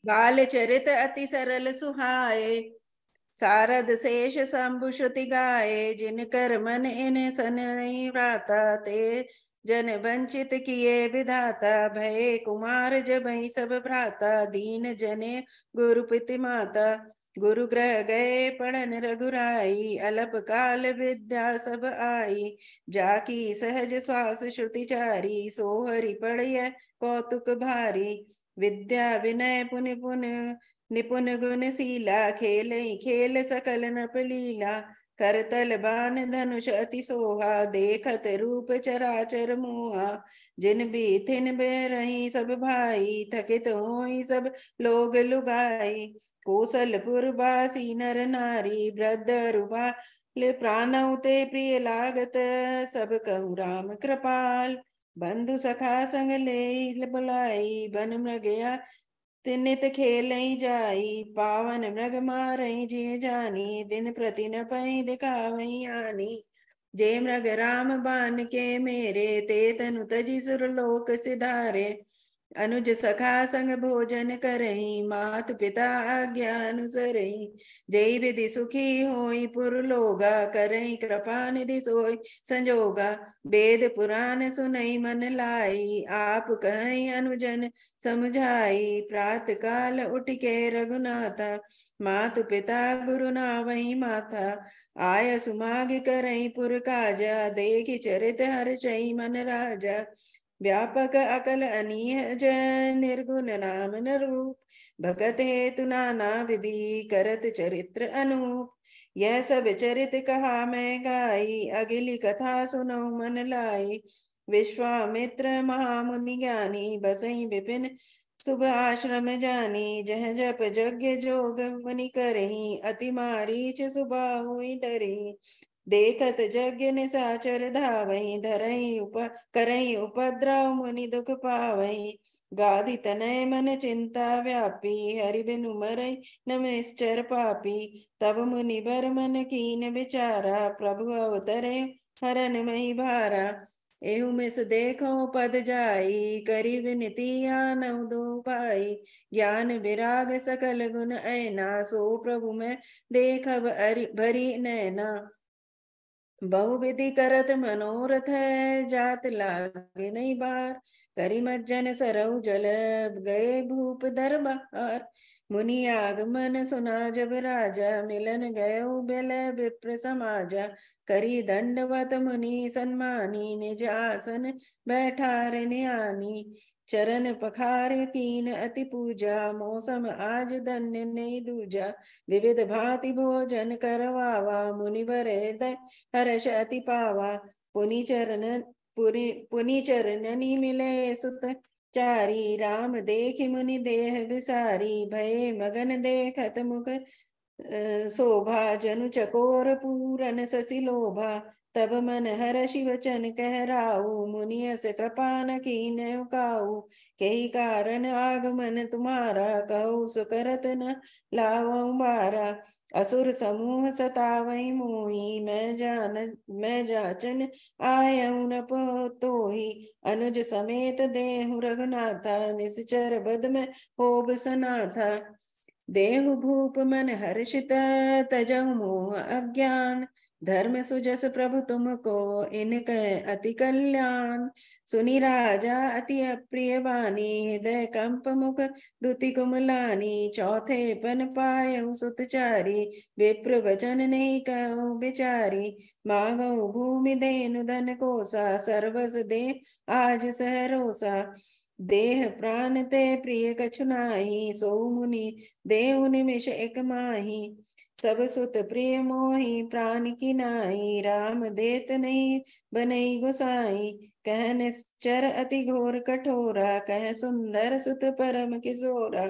बाल चरित अति सरल सुहाए, सारद शेष शंभु श्रुति गाए। जिन कर मन इन सन नहीं व्राता, ते जन वंचित किए विधाता। भय कुमार जबहि सब भ्राता, दीन जने गुरुपति माता। गुरु ग्रह गए पढ़न रघुराई, अलप काल विद्या सब आई। जाकी सहज श्वास श्रुति चारी, सोहरि पढ़िय कौतुक भारी। विद्या विनय पुनि पुन निपुण गुणशीला, खेल खेल सकल नपलीला। करतल बान धनुष अति सोहा, देखत रूप चराचर मोहा। जिन भी थिन बेरही सब भाई, थकित होई सब लोग लुगाई। कौशलपुर बासी नर नारी, वृद्ध रुबाल प्राणौ ते प्रिय लागत। सब कहूँ राम कृपाल, बंधु सखा संग ले बुलाई। बन मृगया नित खेलई जाई, पावन मृग मारई जिय जानी। दिन प्रति न पई दिखावई आनी, जय मृग राम बान के मेरे। ते तनु तजि सुरलोक सिधारे, अनुज सखा संग भोजन करही। मात पिता आज्ञा अनुसरही, जय विधि सुखी होई पुरलोगा। करही कृपा निधि सोई संजोगा, वेद पुराण सुनई मन लाई। आप कहीं अनुजन समझाई, प्रात काल उठ के रघुनाथा। मातु पिता गुरु नावही माथा, आय सुमाग करई पुर काजा। देखि चरित हर्षई मन राजा, व्यापक अकल अनीहज निर्गुण नाम न रूप। भगत हेतु नाना विधि, करत चरित्र अनूप। यह सब चरित कहा मैं गाई, अगली कथा सुनो मन लाई। विश्वामित्र महामुनि ज्ञानी, बसई विपिन शुभ आश्रम जानी। जह जप यज्ञ जोग मुनि करही, अति मारीच सुबाहु डरही। देखत यज्ञ निशाचर धावई, धरई करई उपद्रव मुनि दुख पावई। गाधि तनय मन चिंता व्यापी, हरि बिनु मरई नमश्चर पापी। तब मुनि बर मन कीन विचारा, प्रभु अवतरे हरन मही भारा। एहू मिस देखो पद जाई, करी विनती आनहु दो भाई। ज्ञान विराग सकल गुण ऐना, सो प्रभु में देखब भरी नैना। बहुविधि करत मनोरथ है, जात लागे नहीं बार। करी मज्जन सरऊ जल, गए भूप दरबार। मुनि आगमन सुना जब राजा, मिलन गयो बेल विप्र समाजा। करी दंडवत मुनि सन्मानी, निज आसन बैठार निहानी। चरण पखार कीन अति पूजा, मौसम आज धन्य नहीं दूजा। विविध भांति भोजन करवावा, मुनिवर हृदय हर्ष अति पावा। पुनि चरणनि मिले सुत चारी, राम देखि मुनि देह विसारी। भय मगन देखत मुख शोभा, जनु चकोर पूरन शशि लोभा। तब मन हर्षि वचन कह राऊ, मुनियस कृपा न कीन्ह काऊ। कही कारण आगमन तुम्हारा, कहु सुकरत न लावऊ बारा। असुर समूह सतावई मोही, मैं जाचन आयऊ न तोही। अनुज समेत देहु रघुनाथा, निश्चर बद में होब सनाथा। देहु भूप मन हर्षित, तजहु मोह अज्ञान। धर्म सुजस प्रभु तुमको, इनके अति कल्याण। सुनि राजा अति अप्रिय वाणी, हृदय कंप मुख दुति कुमलानी। चौथे पन पायउ सुतचारी, विप्र वचन नहीं कहु बिचारी। मांगो भूमि देनु धन कोसा, सर्वस दे आज सहरोसा। देह प्राण ते प्रिय कछु नाही, सो मुनि देहु निमिष एक माही। सब सुत प्रिय मोहि प्राण की नाई, राम देत नहीं बनई गोसाई। कह निश्चर अति घोर कठोरा, कह सुंदर सुत परम किशोरा।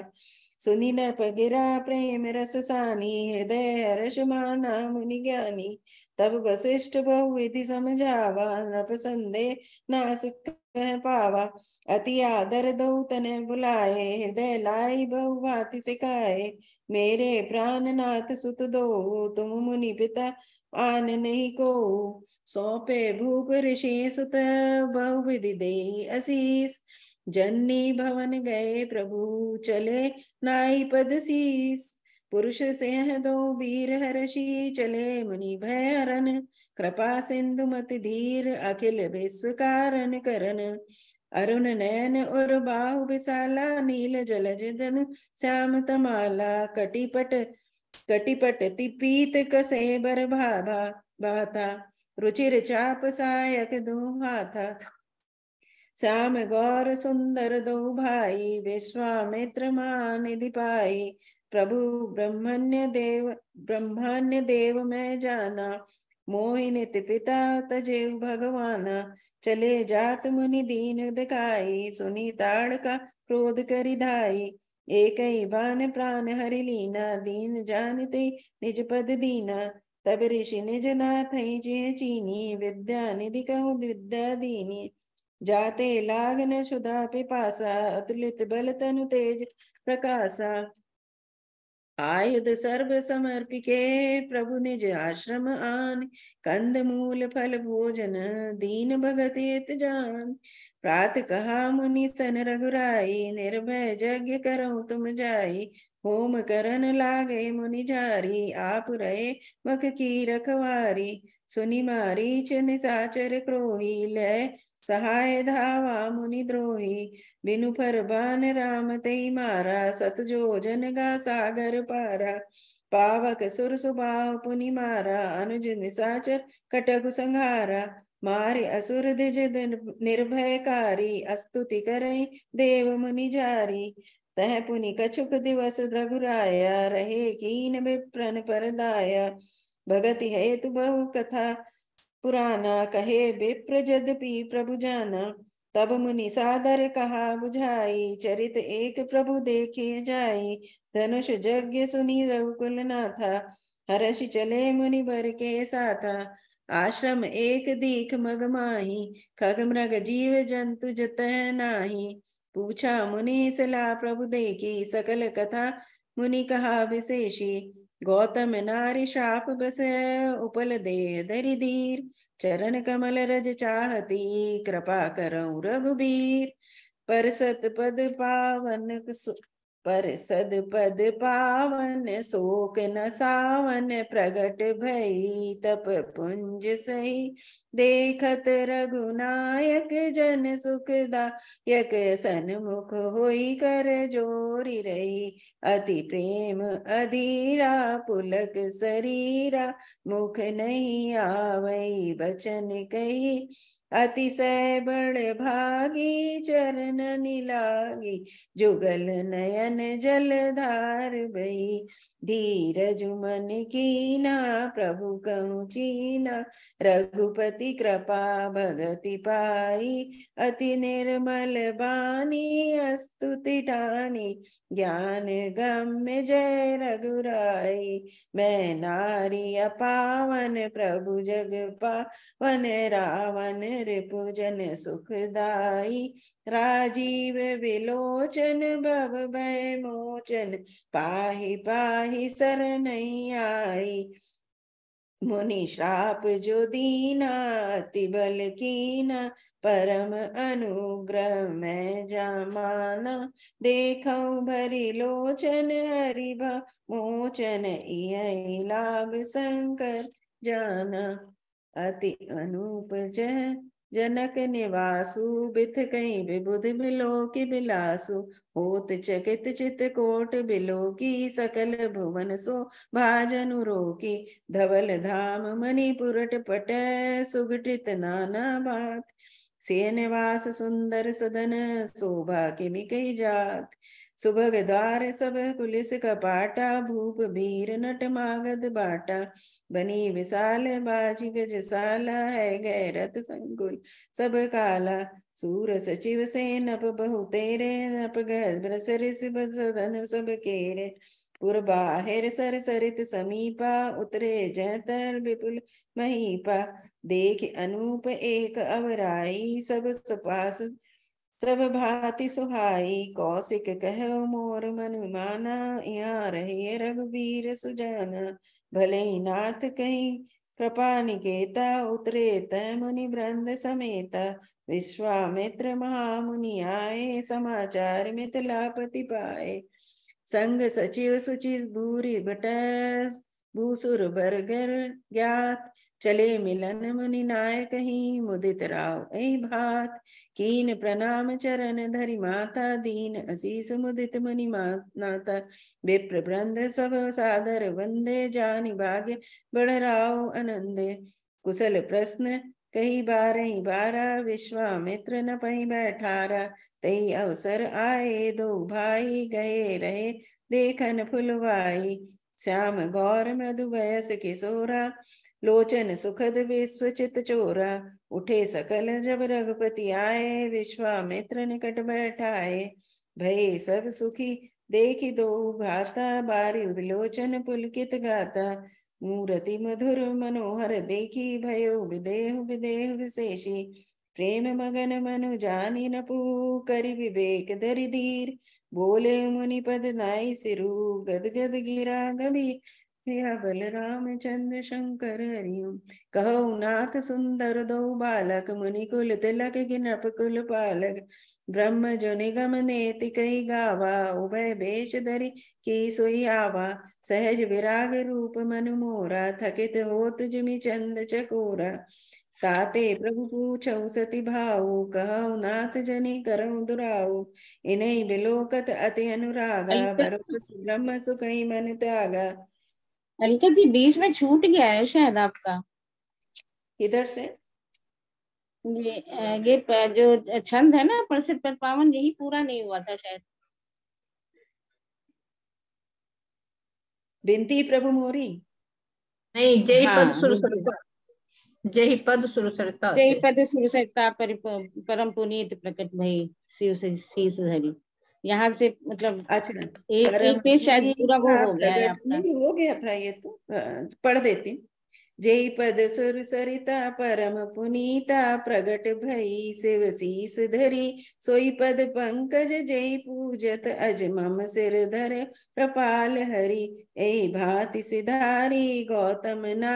सुनि नृप गिरा प्रेम रस सानी, हृदय हर्ष माना मुनि ज्ञानी। तब वशिष्ठ बहुविधि समझावा, नृप संदेह नास कह पावा। अति आदर दो तने बुलाए, हृदय लाई बहु भांति सिखाए। मेरे प्राणनाथ सुत दो, तुम मुनि पिता आन नहीं को। सौंपे भूप ऋषि सुत, बहुविधि देहि असीस। जननी भवन गए प्रभु चले नाई पद शीस। पुरुष सिंह दो वीर हर्षि चले मुनि भय हरन। कृपा सिंधु मति धीर अखिल विश्व कारण करन। अरुण नयन और बाहु विशाला नील जलज धनु श्याम तमाला। कटिपट कटिपट पीत कसे बर भाभा भाता। रुचिर चाप सायक दुहाथा। श्याम गौर सुंदर दो भाई विश्वामित्र निधि पाई। प्रभु ब्रह्मण्य देव मैं जाना। मोहिनित पिता तजेव भगवाना। चले जात मुनि दीन दिखाई सुनी ताड़ का क्रोध करि धाई। एक ही बान प्राण हरि लीना दीन जानते निज पद दीना। तब ऋषि निज नाथ जे चीनी विद्या निधि कहु विद्या दीनी। जाते लागन क्षुधा पिपासा अतुलित बल तनु तेज प्रकाशा। आयुध सर्व समर्पिके प्रभु निज आश्रम आन। कंद मूल फल भोजन दीन भगत हित जान। प्रात कहा मुनि सन रघुराई निर्भय यज्ञ करो तुम जाई। होम करन लागे मुनि जारी आप रहे मख की रखवारी। सुनि मारीच निसाचर क्रोही लय सहाय धावा मुनि द्रोही। बिनु फरमान राम तेई मारा सत जो जन गा सागर पारा। पावक सुर सुबाव पुनि मारा अनुज निसाचर कटक संहारा। मारे असुर द्विज निर्भयकारी अस्तुति करई देव मुनि जारी। तह पुनि कछुक दिवस रघुराया रहे कीन विप्रन परदाया। भगति हेतु बहु कथा पुराना कहे विप्र जद्यपि प्रभु जाना। तब मुनि सादर कहा बुझाई चरित एक प्रभु देखे जाई। धनुष यज्ञ सुनी रघुकुल नाथा हर्षि चले मुनि बर के साथा। आश्रम एक दीख मग माही खग मृग जीव जंतु जतः नाही। पूछा मुनि सला प्रभु देखी सकल कथा मुनि कहा विशेषी। गौतम नारी शाप बस उपल दे धरि धीर। चरण कमल रज चाहती कृपा करऊं रघुबीर। परसद पद पावन शोक न सावन प्रगट भई तप पुंज सही। देखत रघुनायक जन सुखदायक सन्मुख होई कर जोरी रही। अति प्रेम अधीरा पुलक शरीरा मुख नहीं आवई बचन कही। अतिशय बड़ भागी चरण निलागी जुगल नयन जलधार बही। धीरज मन कीना प्रभु कहु चीना रघुपति कृपा भगति पाई। अति निर्मल बानी स्तुति ठानी ज्ञान गम्य जय रघुराई। मैं नारी अपावन प्रभु जग पावन रावण रिपुजन सुखदाई। राजीव विलोचन भव भय मोचन पाहि पाहि शरणै आई। मुनि श्राप जो दीना अति बल कीना परम अनुग्रह मैं जामाना। देखऊं भरी लोचन हरि भा मोचन इहि लाभ शंकर जाना। अति अनूप जनक निवासु बिथ कहीं विबुध बिलो की बिलासु। होत चकित चित कोट बिलो की सकल भुवन सो भाजनु रोकी। धवल धाम मणिपुरट पट सुगठित नाना बात। से निवास सुंदर सदन शोभा किमि कही जात। सुभग द्वार सब कुलिस कपाटा भूप भीर नट मागध बाटा। बनी विशाल बाजी गजसाला है गै रथ संकुल सब काला। सूर सचिव से नप बहु तेरे नप गृह सरिस सदन सब केरे। पुर बाहिर सर सरित समीपा उतरे जयतर विपुल महीपा। देख अनूप एक अवराई सब सपास सब भांति सुहाई। कौशिक कहो मोर मन माना यहाँ रहे रघुबीर सुजाना। भले ही नाथ कहीं कृपानिकेता उतरे तय मुनि वृंद समेता, विश्वामित्र महामुनि आए, समाचार मिथिलापति पाए। संग सचिव सुचि भूरि भट, भूसुर बरगर ज्ञात, चले मिलन मुनि नायक ही, मुदित राव ऐ भात। कीन प्रणाम चरण धरि माता, दीन असीस मुदित मुनि नाता। विप्र वृंद सब सादर वंदे, जानि भाग्य बढ़राव आनंदे। कुशल प्रश्न कही बारही बारा, विश्वामित्र न पही बैठारा। तई अवसर आए दो भाई, गए रहे देखन फुलवाई। श्याम गौर मृदु वयस किशोरा, लोचन सुखद विश्वचित चोरा। उठे सकल जब रघुपति आए, विश्वामित्र निकट बैठाए। भय सब सुखी देखी दो भाता, बारी विलोचन पुलकित गाता। मूरति मधुर मनोहर देखी, भयो विदेह विदेह विशेषी। प्रेम मगन मनु जानी न पू, करि विवेक धरि धीर। बोले मुनि पद नाई सिरु, गद गद गिरा गंभीर। प्रिया बलराम चंद्र शंकर हरिओम। कहो नाथ सुंदर दो बालक, मुनि कुल तिलक की नृप कुल पालक। ब्रह्म जो निगम नेति कही गावा, उभय भेष धरि की सोई आवा। सहज विराग रूप मनु मोरा, थकित होत जिमि चंद चकोरा। ताते प्रभु पूछऊ सति भाऊ, कहऊ नाथ जनि करऊ दुराऊ। इन्हीं बिलोकत अति अनुरागा, अलका भरोस ब्रह्म सुखई मन त्यागा। अलका जी बीच में छूट गया है शायद आपका। किधर से? ये जो छंद है ना, प्रसिद्ध पद पावन, यही पूरा नहीं हुआ था शायद। बिनती प्रभु मोरी। नहीं, जय पद हाँ, सुर सरता, जय पद सुर सरता जय से। पद सुर सरता परम पुनीत प्रकट भई, शिव से शीस धरी। यहाँ से मतलब अच्छा, एक परम पेज शायद पूरा वो पुनीता हो गया है प्रगट, आपका। नहीं हो गया था ये तो। पढ़ देती हूँ। जय पद सुर सरिता परम पुनीता, प्रगट भई शिव शीस धरी। सोई पद पंकज जय पूजत, अज मम सिर धर कृपाल हरि। ए भांति सिधारी गौतम ना,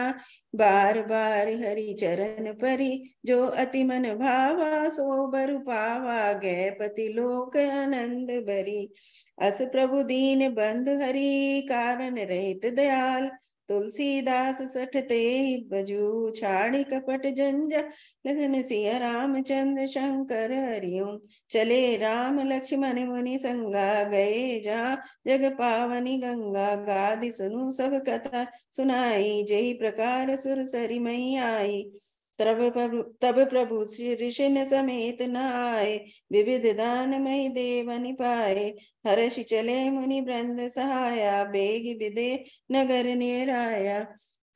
बार बार हरि चरण परी। जो अति मन भावा सो बर पावा, गए पति लोक आनंद भरी। अस प्रभु दीन बंधु हरि, कारण रहित दयाल। तुलसीदास सठते बजू, छाड़ी कपट जंजा लगन सिया रामचंद्र शंकर हरिओम। चले राम लक्ष्मण मुनि संगा, गए जहाँ जग पावनी गंगा। गादि सुनु सब कथा सुनाई, जय प्रकार सुर सरी मही आई। तब प्रभु श्री ऋषि समेत न आए, विविध दान मही देवनि पाए। हर्ष चले मुनि वृंद सहाया, बेग विदे नगर नेराया।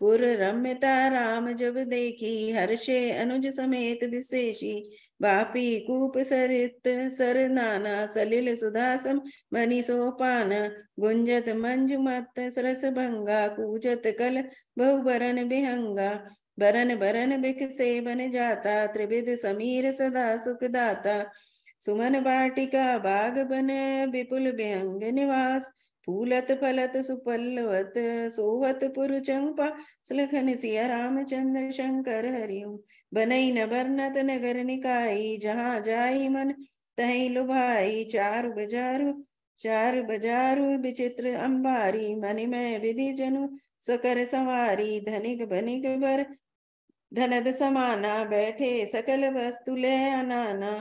पुर रम्यता राम जब देखी, हर्षे अनुज समेत विशेषी। वापी कूप सरित सर नाना, सलिल सुधासम मणि सोपान। गुंजत मंजु मत सरस भंगा, कूजत कल बहुबरन बिहंगा। बरन बरन बिख से बन जाता, त्रिविध समीर सदा सुख दाता। सुमन वाटिका बाग बन, विपुल विहंग निवास। फूलत फलत सुपल्लवत, सोहत पुर चंपा। सुलखन सिया रामचंद्र शंकर हरिओम। बनई न बरनत नगर निकाई, जहाँ जाई मन तही लुभाई। चार बजारू विचित्र अंबारी, मनि में विधि जनु सकर सवारी। धनिक बनिक बर धनद समाना, बैठे सकल वस्तु ले अनाना।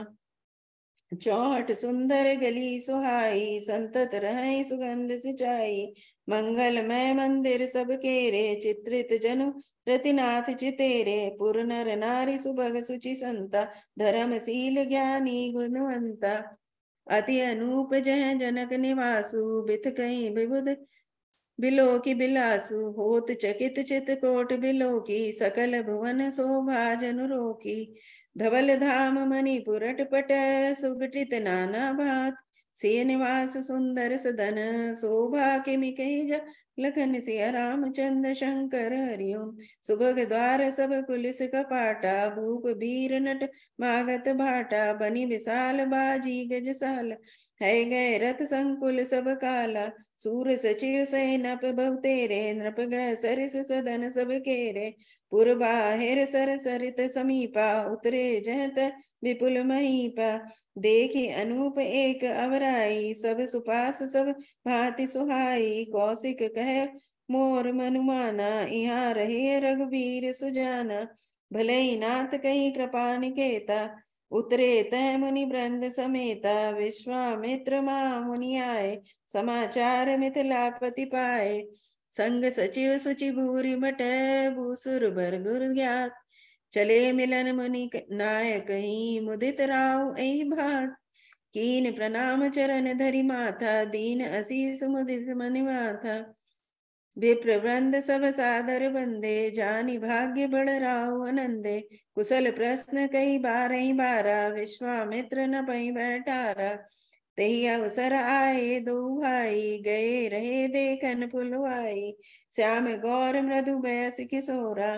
चौहट सुंदर गली सुहाई, संतत रहे सुगंध सिंचाई। मंगलमय मंदिर सब केरे, चित्रित जनु रतिनाथ चितेरे। पुर नर नारी सुभग सुचि संता, धर्मशील ज्ञानी गुणवंता। अति अनूप जय जनक निवासु, बिथ कहीं विबुध बिलो की बिलासु। होत चकित चित कोट बिलो की, सकल भुवन शोभा जनु रोकी। धवल धाम मणिपुरट पट, सुगठित नाना भात। से निवास सुंदर सदन, शोभा किमि कहि लखन सिया रामचंद्र शंकर हरिओम। सुभग द्वार सब पुलिस कपाटा, भूप वीर नट मागत भाटा, बनी विशाल बाजी गजसाल, है गए रथ संकुल सब काला, सूर सचिव सैनप बहु तेरे, नृप ग्रह सरिस सदन सब केरे, पुर बाहिर सर सरित समीपा, उतरे जहत विपुल महीपा, देखी अनूप एक अवराई, सब सुपास सब भांति सुहाई, कौशिक कहे मोर मनुमाना, यहाँ रहे रघुवीर सुजाना, भले ही नाथ कही कृपा निकेता, उतरे तह मुनि वृंद समेता, विश्वामित्र मुनि आए, समाचार मिथिलापति पाए, संग सचिव सुचि भूरि मटै, भूसुर भर गुर ज्ञात, चले मिलन मुनि नायक ही, मुदित राव ऐ भात, कीन प्रणाम चरण धरि माथा, दीन असीस मुदित मन माथा, विप्र वृंद सब सादर बंदे, जानी भाग्य बड़ राव आनंदे, कुशल प्रश्न कई बारहि बारा, विश्वामित्र न पई बैठारा, तही अवसर आए दो भाई, गए रहे देखन पुलवाई, श्याम गौर मृदु बैस किशोरा,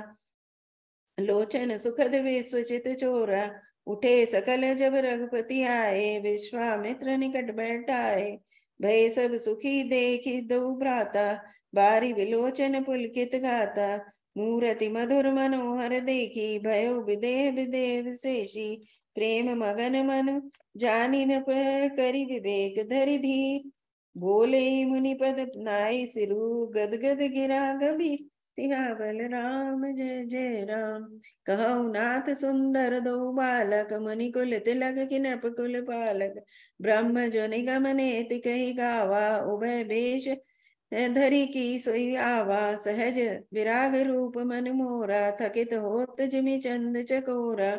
लोचन सुखद विश्वचित चोरा, उठे सकल जब रघुपति आए, विश्वामित्र निकट बैठाए, भय सब सुखी देखी दो भ्राता, बारी विलोचन पुलकित गाता, मूरति मधुर मनोहर देखी, भयो विदेह विदेह विशेषी, प्रेम मगन मनु जानी न करी विवेक धरि धीर, बोले मुनिपद नाई सिरु, गदगद गिरा गंभीर, सियावर राम जय जय राम। कहु नाथ सुंदर दो बालक, मुनि कुल तिलक की नृप कुल पालक, ब्रह्म जो निगम नेति कही गावा, उभय बेश धरी की सोई आवा, सहज विराग रूप मन मोरा, थकित होत जिमि चंद चकोरा,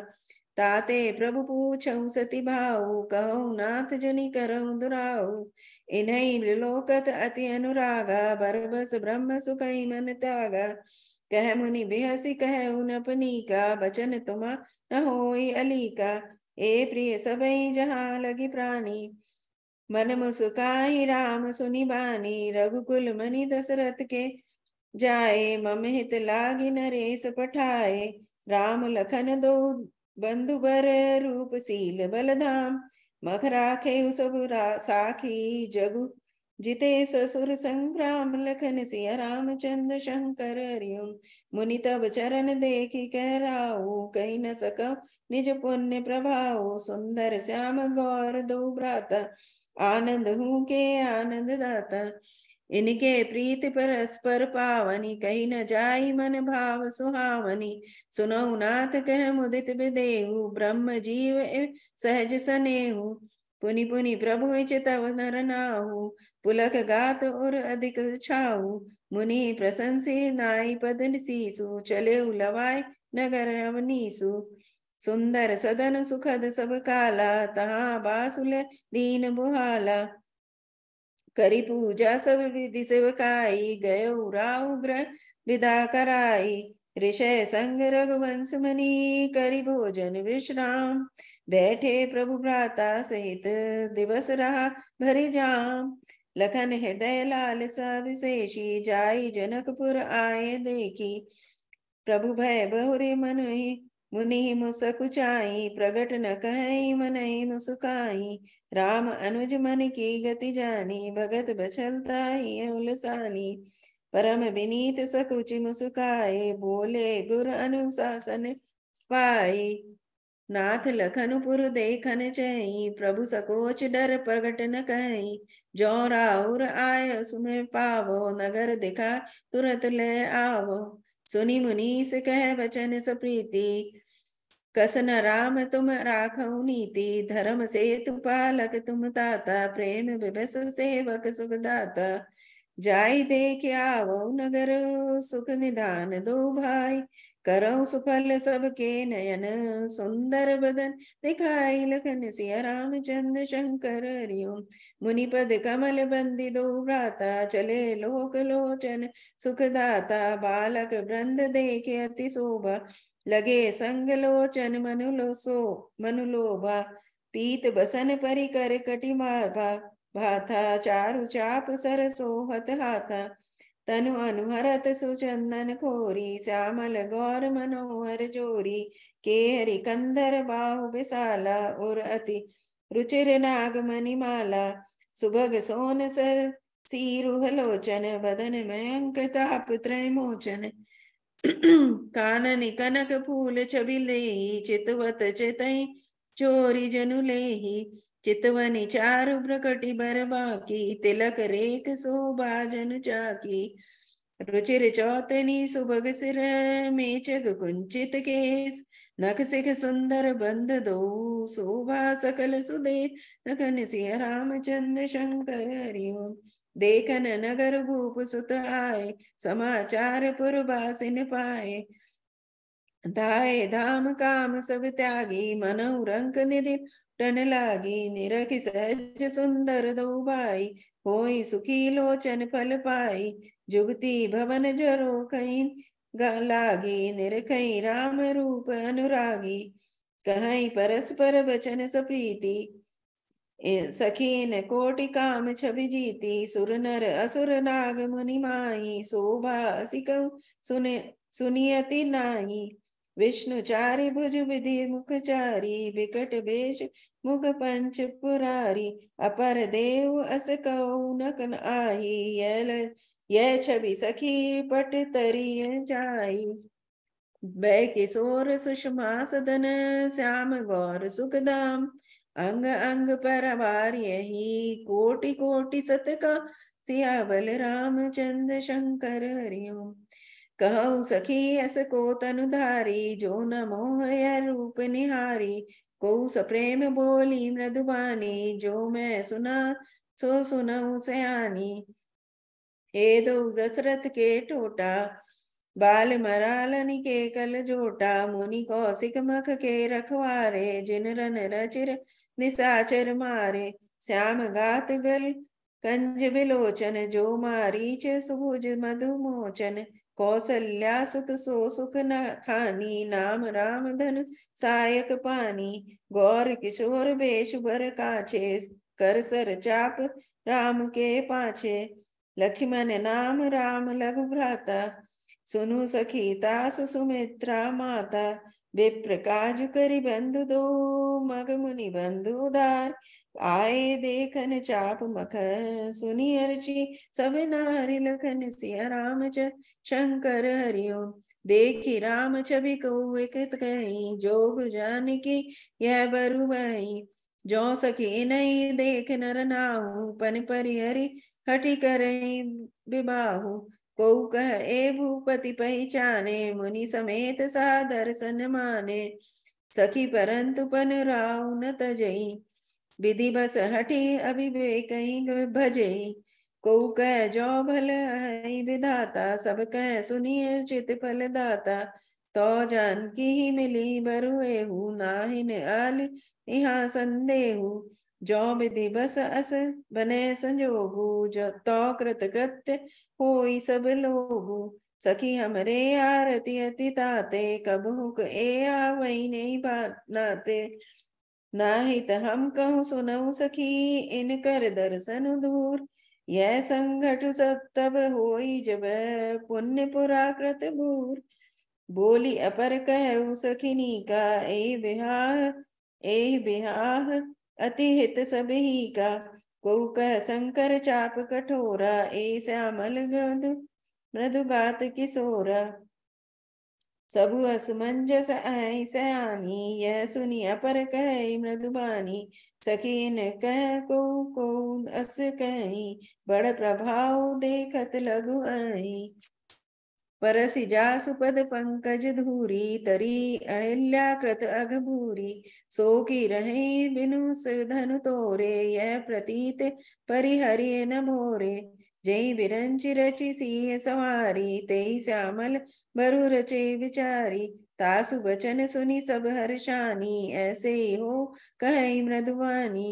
ताते प्रभु पूछऊ सती भाऊ, कहु नाथ जनि करऊ दुराऊ, इन्हीं लोकत अति अनुरागा, बरबस ब्रह्म सुखई मन त्यागा, कह मुनि बिहसी कह उनपनीका, बचन तुम न होई अलीका, ए प्रिय सबई जहाँ लगी प्राणी, मन मुस्काई राम सुनि बानी, रघुकुल मनि दशरथ के जाए, मम हित लागी नरेश पठाए, राम लखन दो बंधु बर, रूपशील बलधाम, मख राखे सब साखी, जगु जिते ससुर संग्राम, लखन सिया रामचंद्र शंकर हरिओम। मुनि तब चरण देखी कह राऊ, कही न सको निज पुण्य प्रभाव, सुंदर श्याम गौर दो भ्राता, आनंद हूँ के आनंद दाता, इनके प्रीति परस्पर पावनी, कही न जाई मन भाव सुहावनी, सुनौ नाथ कह मुदित विदेहु, ब्रह्म जीव सहज सनेहु, पुनि पुनि प्रभु तव नर नाहु, पुलक गात और अधिक छाऊ, मुनि प्रशंसी नाई पद सीसु, चले लवाय नगर अवनीसु, सुंदर सदन सुखद सब काला, तहाँ बासुल दीन बुहाला, करी पूजा सब विधि सेवकाई, गय राहु ग्रह विदा कराई, ऋषय संग रघुवंश मुनि, करी भोजन विश्राम, बैठे प्रभु भ्राता सहित, दिवस रहा भरि जाम, लखन हृदय लालसा विशेषी, जाई जनकपुर आए देखी, प्रभु भय बहुरी मनुहि मुनि मुसकुचाई, प्रगट न कहि मनहि मुसुकाई, राम अनुज मन की गति जानी, भगत बछलता ही उलसानी, परम विनीत सकुचि मुसुकाए, बोले गुर अनुशासन पाई, नाथ लखनपुर देखन चही, प्रभु सकोच डर प्रगट न कहीं, जो राउर आय सुमे पावो, नगर दिखा तुरत ले आवो, सुनि मुनीस कह वचन सप्रीति, कसन राम तुम राखौ नीति, धर्म सेतु पालक तुम ताता, प्रेम विवश सेवक सुखदाता, जाई देख आवो नगर, सुख निधान दो भाई, करौ सुफल सबके नयन, सुंदर बदन दिखाई, लखन सिया रामचंद्र शंकर हरिओम। मुनिपद कमल बंदी दो भ्राता, चले लोक लोचन सुखदाता, बालक वृंद देखे अति शोभा, लगे संग लोचन मनुलोभा, पीत बसन परिकर कटि भाथा, चारु चाप सर सोहत हाथा, तनु अनुहरत सुचंदन खोरी, श्यामल गौर मनोहर जोरी। के हरि कंधर बाहु विशाला, और अति रुचिर नाग मणिमाला। सुभग सोन सर सीरुह लोचन, बदन मयंक ताप त्रय मोचन। कानन कनक फूल छबि लेहि, चितवत चितई चोरी जनु लेहि। चितवनी चारु प्रकटि बर बाकी, तिलक रेख शोभा जनु चाकी। रुचिर चौतनी सुभग सिर, मेचक कुंचित केस। नख सिख सुंदर बंद दो, शोभा सकल सुदे। नखन सिंह रामचंद्र शंकर हरि ओम। देखन नगर भूप सुत आए, समाचार पुरवासिन पाए। धाये धाम काम सब त्यागी, मनहु रंक निधि टन लागी। निरखि सहज सुंदर दो भाई, होई सुखी लोचन फल पाई। जुगती भवन जरो कहीं लागी, निरखई राम रूप अनुरागी। कहीं परस्पर बचन सप्रीति, सखीन कोटि काम छवि जीती। सुर नर असुर नाग मुनि माही, शोभा सिकहु सुनियति नाही। विष्णु चारि भुज विधि मुख चारी, विकट वेश मुख पंच पुरारी। अपर देव अस कहु न आही, यह छवि सखी पट तरिय जाई। बै किशोर सुषमा सदन, श्याम गौर सुखदाम। अंग अंग पर वार यही, कोटि कोटि सत का सियावल रामचंद्र शंकर हरि ओम। कहु सखी अस को तनु धारी, जो न मोह यह रूप निहारी। को सप्रेम बोली मृदुबानी, जो मैं सुना सो सुनऊ सयानी। हे दो दशरथ के टोटा, बाल मरालनि के कल जोटा। मुनि कौशिक मख के रखवारे, जिन रन रचिर निशाचर मारे। श्याम गात गल कंज बिलोचन, जो मारीच सुभुज मधुमोचन। कौसल्या सुत सो सुख न खानी, नाम राम धन सायक पानी। गौर किशोर वेश बर काछे, कर सर चाप राम के पाछे। लक्ष्मण नाम राम लघु भ्राता, सुनु सखी तासु सुमित्रा माता। विप्र काजु करि बंधु दो, मग मुनि बंधु उदार। आए देखन चाप मख, सुनि अर्चि सब नारि। लखन सिया राम शंकर हरि ओम। देखी राम छवि कहु एक कहीं, जोग जानकी यह बरु बही। जो सखी नहीं देख नर नाहु, पन परिहरि हठि करई विबाहु। को कह ए भूपति पहचाने, मुनि समेत सा दर्शन माने। सखी परंतु पन राव न तजई, विधि बस हठि अविवेक भजई। को कह जो भल है विधाता, सब कह सुनिए चित फल दाता। तो जानकी ही मिली बरुएहु, नाहिन आल यहाँ संदेहु। जो विधि बस अस बने संजोगु, जो तो कृत कृत्य होई सब लोगु। सखी हमरे आरती अति ताते, कबहुक ए आवई नहीं बात नाते। नाहित हम कहूँ सुनऊ सखी, इन कर दर्शन दूर। यह संघट सब तब होई, जब पुण्य पुराकृत भूर। बोली अपर कहु सखिनी का, ए बिहाह अति हित सब ही का। को कह शंकर चाप कठोरा, ए श्यामल मृदु गात किशोरा। सबु असमंजस आई सयानी, यह सुनी अपर कह मृदुबानी। सखीन कह को अस कही, बड़ प्रभाव देखत लघु आई। परसि जासु पद पंकज धूरी, तरी अहिल्या कृत अघभूरी। सो की रहे बिनु धनु तोरे, यह प्रतीत परिहरि न मोरे। जय बिरंचि रचि सिंह सवारी, तेई श्यामल बरु रचे विचारी। तासु वचन सुनी सब हर्षानी, ऐसे हो कहि मृदुवानी।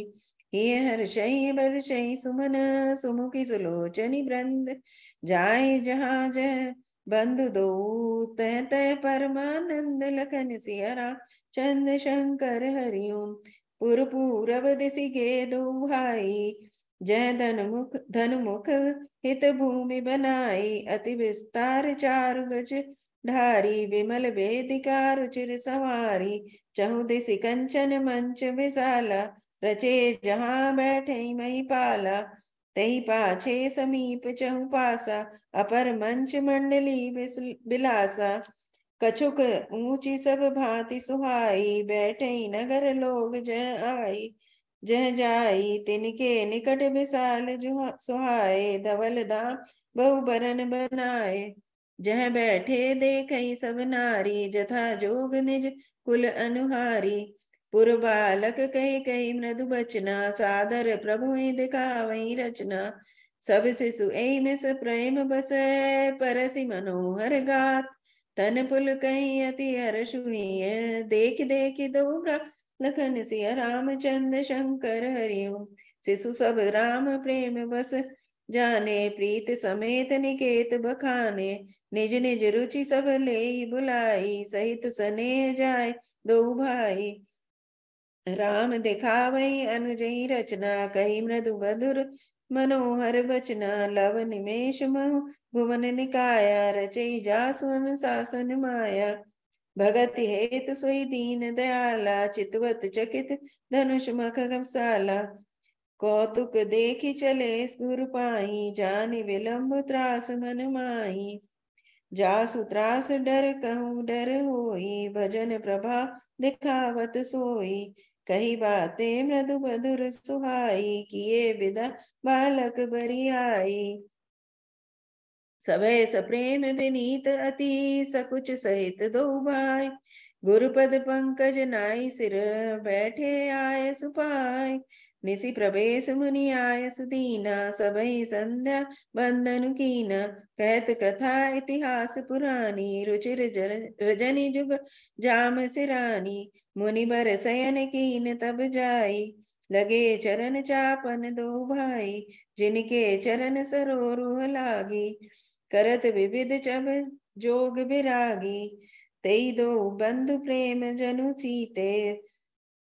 हे हर्षई बरषई सुमन, सुमुखी सुलोचनी वृंद। जाय जहाँ जह बंधु दो, तह तह परमानंद। लखन सिया राम चंद्र शंकर हरि ओम। पुर पूरब दिसि गे दो भाई, जह धनुमुख हित भूमि बनाई, अति विस्तार 4 गज ढारी, विमल वेदिका रुचिर संवारी, चहुदिश कंचन मंच विशाला, रचे जहाँ बैठे महिपाला, तही पाछे समीप चहु पासा, अपर मंच मंडली बिलासा, कछुक ऊंची सब भांति सुहाई, बैठे नगर लोग जय आई, जह जाई तिनके निकट विशाल सुहाए, धवल धाम बहु बरन बनाए, जह बैठे देखई सब नारी, जथा जोग निज कुल अनुहारी, पुर बालक कही कही मृदु बचना, सादर प्रभु दिखावई रचना, सब शिशु एहि मिस प्रेम बसै, परसि मनोहर गात, तन पुल कही अति हर्ष हुई, देख देख दो लखन सिया रामचंद्र शंकर हरिओम, शिशु सब राम प्रेम बस जाने, प्रीत समेत निकेत बखाने, निज निज रुचि सब ले बुलाई, सहित सने जाय दो भाई, राम दिखावई अनुजई रचना, कही मृदु मधुर मनोहर बचना, लव निमेष महु भुवन निकाया, रचई जासु अनुशासन माया, भगत हेतु सोई दीन दयाला, चितवत चकित धनुष मख गमसाला, कौतुक देखी चले गुरु पाई, जानि विलंब त्रास मन माही, जासु त्रास डर कहूँ डर होई, भजन प्रभा दिखावत सोई, कही बातें मृदु मधुर सुहाई, किए विदा बालक बरियाई, सभय सप्रेम विनीत अति, सकुच सहित दो भाई, गुरुपद पंकज नाई सिर, बैठे आय सुपाय, निसि प्रवेश मुनि आय सुदीना, सबहि संध्या बंदनु कीना, कहत कथा इतिहास पुरानी, रुचिर रजनी जुग जाम सिरानी, मुनि बर शयन कीन तब जाई, लगे चरण चापन दो भाई, जिनके चरण सरोरुह लागी, करत विविध चब जोग विरागी, तेई दो बंधु प्रेम जनु चीते,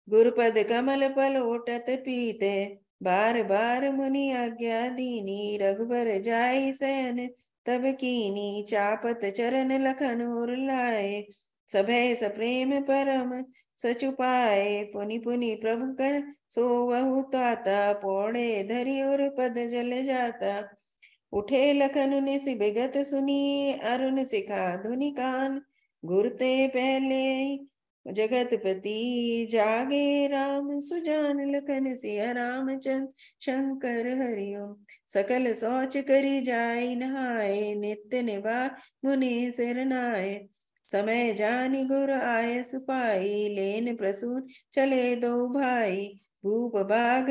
गुरुपद कमल पलोटत पीते, बार बार मुनि आज्ञा दीनी, रघुबर जाई सयन तब कीनी, चापत चरण लखन उर लाए, सभय सप्रेम परम सचुपाए, पुनि पुनि प्रभु कह सो वहु ताता, पौड़े धरि और पद जल जाता, उठे लखन निसि विगत सुनी, अरुण शिखा धुनि कान, गुरते पहले जगतपति, जागे राम सुजान लखन सिया रामचंद्र शंकर हरिओम, सकल सोच करी जाई नहाए, नित्य निभा मुनि सिर नाए, समय जानी गुर आय सुपाई, लेन प्रसून चले दो भाई, भूप बाग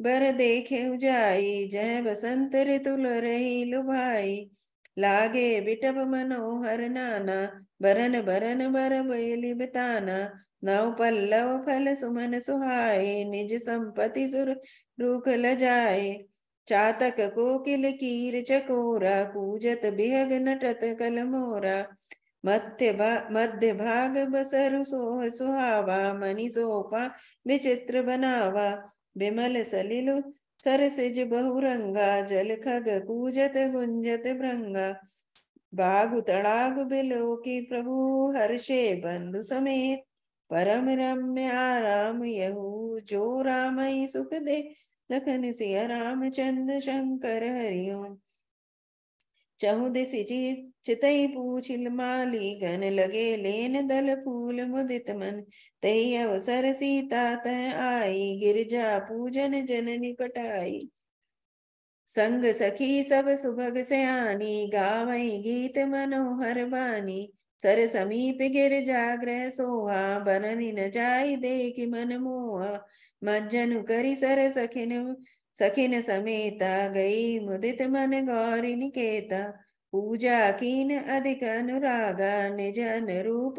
बर देखे उजाई, जय बसंत ऋतुल रही लुभाई, लागे बिटप मनोहर नाना, बरन बरन बर बैली बिताना, नव पल्लव फल सुमन सुहाए, निज संपत्ति सुर रूख लजाए, चातक कोकिल कीर चकोरा, कूजत बिहग नटत कल मोरा, मध्य भाग बसरु सोह सुहावा, मणि सोपा विचित्र बनावा, विमल सलिलु सरसिज बहुरंगा, जल खग कूजत गुंजत भृंगा, बागु तड़ागु बिलो की प्रभु, हर्षे बंधु समेत, परम रम्य आराम यहू, जो रामई सुख दे लखन सिया रामचंद्र शंकर हरिओम, चहुदिसि चितई पूछिल माली, गन लगे लेन दल फूल मुदित मन, तही अवसर सीता तह आई, गिरजा पूजन जननी पटाई, संग सखी सब सुभग सयानी, गावई गीत मनोहर बानी, सर समीप गिर जाग्रह सोहा, बननी न जाई देखि मन मोहा, मज्जनु करी सर सखिन समेता, गई मुदित मन गौरी निकेता, पूजा कीन अधिक अनुरागा, निज अनुरूप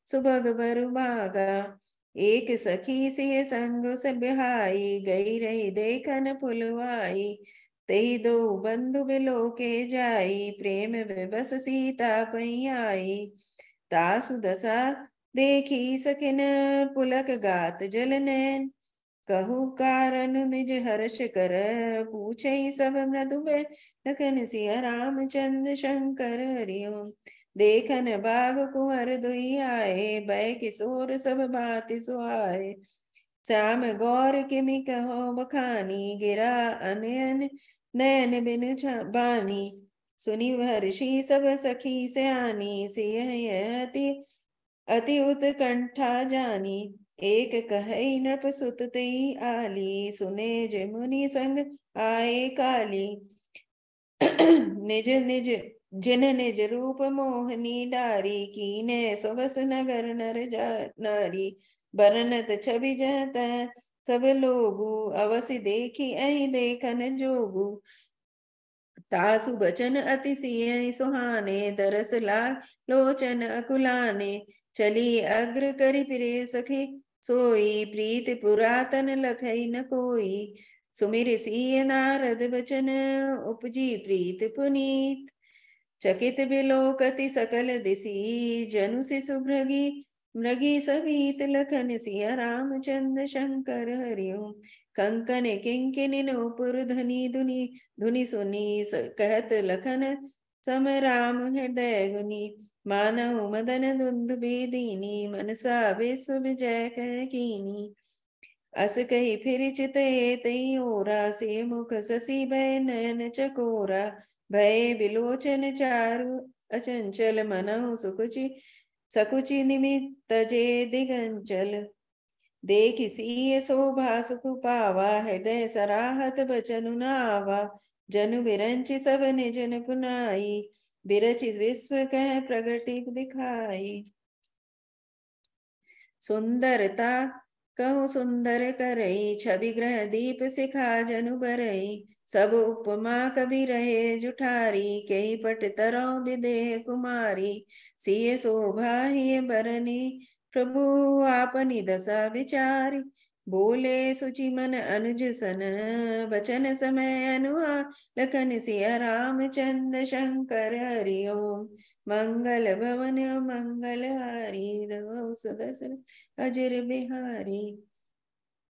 सुभग बरु भागा, एक सखी सिय संग सबिहाई, गई रही देखन पुलवाई, तेई दो बंधु बिलो के जाई, प्रेम विबस सीता पई आई, तासु दशा देखी सखिन पुलक गात जल नैन, कहु कारण निज हर्ष कर, पूछे सब मृदु बे लखन सिया रामचंद्र शंकर हरि ओम। देखन बाग कुंवर दुई आए, बै किशोर सब भांति सुहाए। श्याम गौर किमि कहो बखानी, गिरा अनयन नयन बिनु बानी। सुनि हर्षि सब सखी सयानी, सिय अति उत्कंठा जानी। एक कहई नृप सुत तेई आली, सुने जे मुनि संग आए काली। निज निज जिन निज रूप मोहनी डारी, कीने सुबस नगर नर नारी। बरनत छवि जह सब लोगु, अवसि देखी अहि देखन जोगु। तासु बचन अति सिय सुहाने, दरस लाग लोचन अकुलाने। चली अग्र करि फिरे सखी सोई, प्रीति पुरातन लखई न कोई। सुमिर सिय नारद बचन, उपजी प्रीत पुनीत। चकित बिलोकति सकल दिसी, जनु शिशु मृगी समीत। लखन सिया रामचंद्र शंकर हरि ओम। कंकन किंकिनी नूपुर धनि धुनि, धुनि सुनी कहत लखन सम राम हृदय गुनी। मानहु मदन दुंदुभि दीनी, मनसा विश्व विजय कह कीनी। अस कही फिर चित तई ओरा, से मुख शशि भय नयन चकोरा। भय बिलोचन चारु अचंचल, मनहु सकुचि निमित्त जे दिगंचल। देख सिय शोभा सुख पावा, हृदय सराहत बचनु नावा। जनु बिरंचि सब निजन पुनाई, बिरचि विश्व कह प्रगति दिखाई। सुंदरता कहु सुंदर करई, छवि ग्रह दीप सिखा जनु बरई। सब उपमा कवि रहे जुठारी, कही पट तरौ विदेह कुमारी। सिय शोभा हिय बरनी, प्रभु आपनी दशा विचारी। बोले सुचि मन अनुज सन, बचन समय अनुआ। लखन सिया रामचंद्र शंकर हरि ओम। मंगल भवन मंगल हारी, रघु सुदर्शन अजर बिहारी।